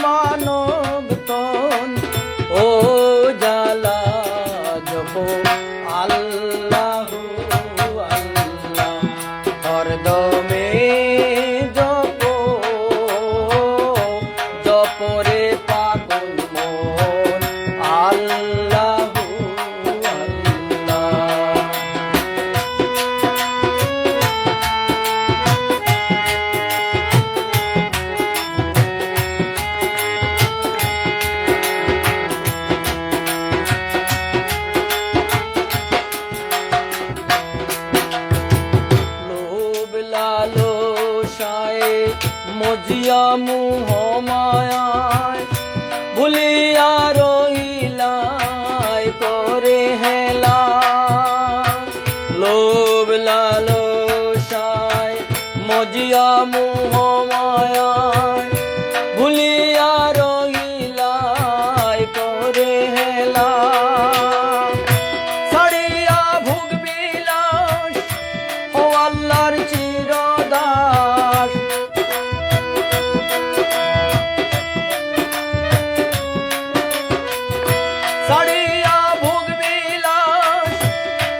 মানব তন ও জালা জপ আল্লাহু আল্লাহ হরদমে জপ জপরে পাগল মন আল্লাহু আল্লাহ। মজিয়া মুহ মায়ায় ভুলিয়া রইলাই করে হেলা লোভ লালসায় মজিয়া মুহ মায়ায় ভুলিয়া রইলাই করে হেলা ছাড়িয়া ভোগ বিলাস ও আল্লাহর চিরদাস ছাড়িয়া ভোগ বিলাস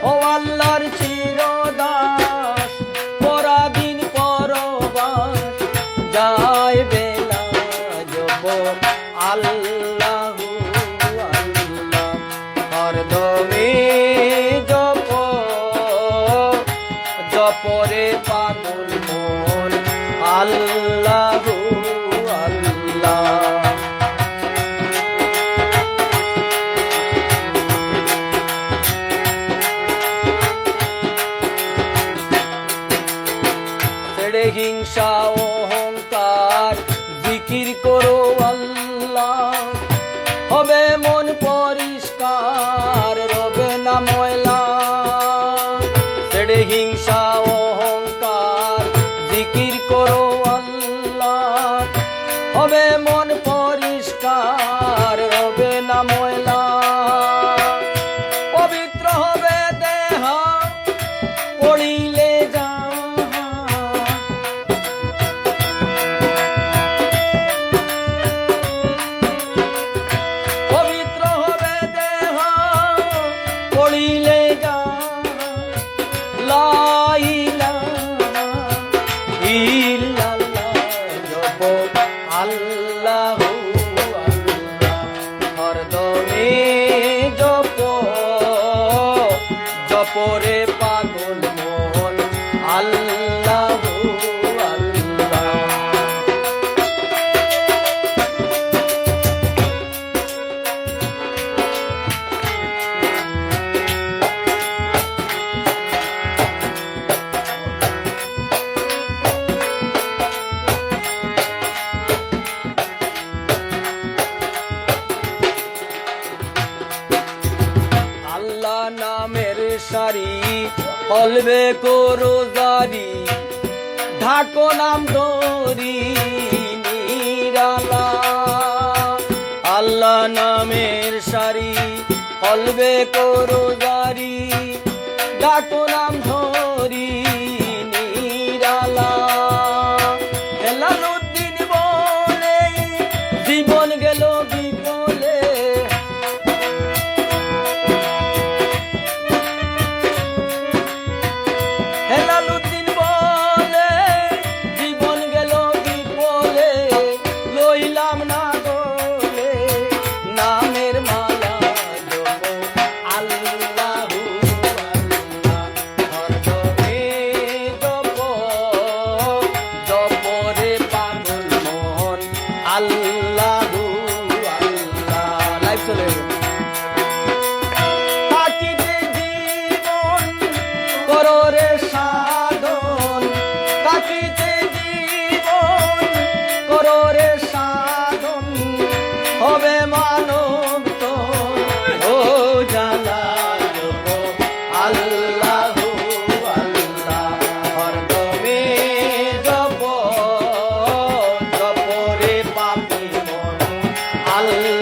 ও আল্লাহর চিরদাস পরাদিন পরবাস যায় বেলা জপ আল্লাহু আল্লাহ হরদমে জপ জপরে পাগল মন আল্লাহু আল্লাহ। হিংসা অহংকার জিকির করো আল্লাহ হবে মন পরিষ্কার রবে না ময়লা ছেড়ে হিংসা অহংকার জিকির করো আল্লাহ হবে মন পরিষ্কার রবে না ময়লা পবিত্র হবে দেহ পড়িলে পড়িলে যা লা ইলাহা ইল্লাল্লাহ জপ আল্লাহু আল্লাহ হরদমে জপ জপরে পাগল মন আল্লাহু আল্লাহ। আল্লাহ নামের সারি অলবে করো জারি ঢাকো নাম ধরি নিরালা আল্লাহ নামের সারি অলবে করো জারি ঢাকো নাম ধরি নিরালা হেলালুদ্দিন বলে জীবন গেল বিফলে হেলালুদ্দিন বলে জীবন গেল বিফলে লইলাম না গলে নামের মালা জপ আল্লাহু আল্লাহ হরদমে জপ জপরে পাগল মন আল্লাহু আল্লাহ। লাইভ চলে থাকিতে জীবন করো রে সাধন থাকিতে জীবন করো রে সাধন হবে মানব তো ও জালা জপ আল্লাহু আল্লাহ হরদমে জপ জপরে পাপি মন আল্লাহ।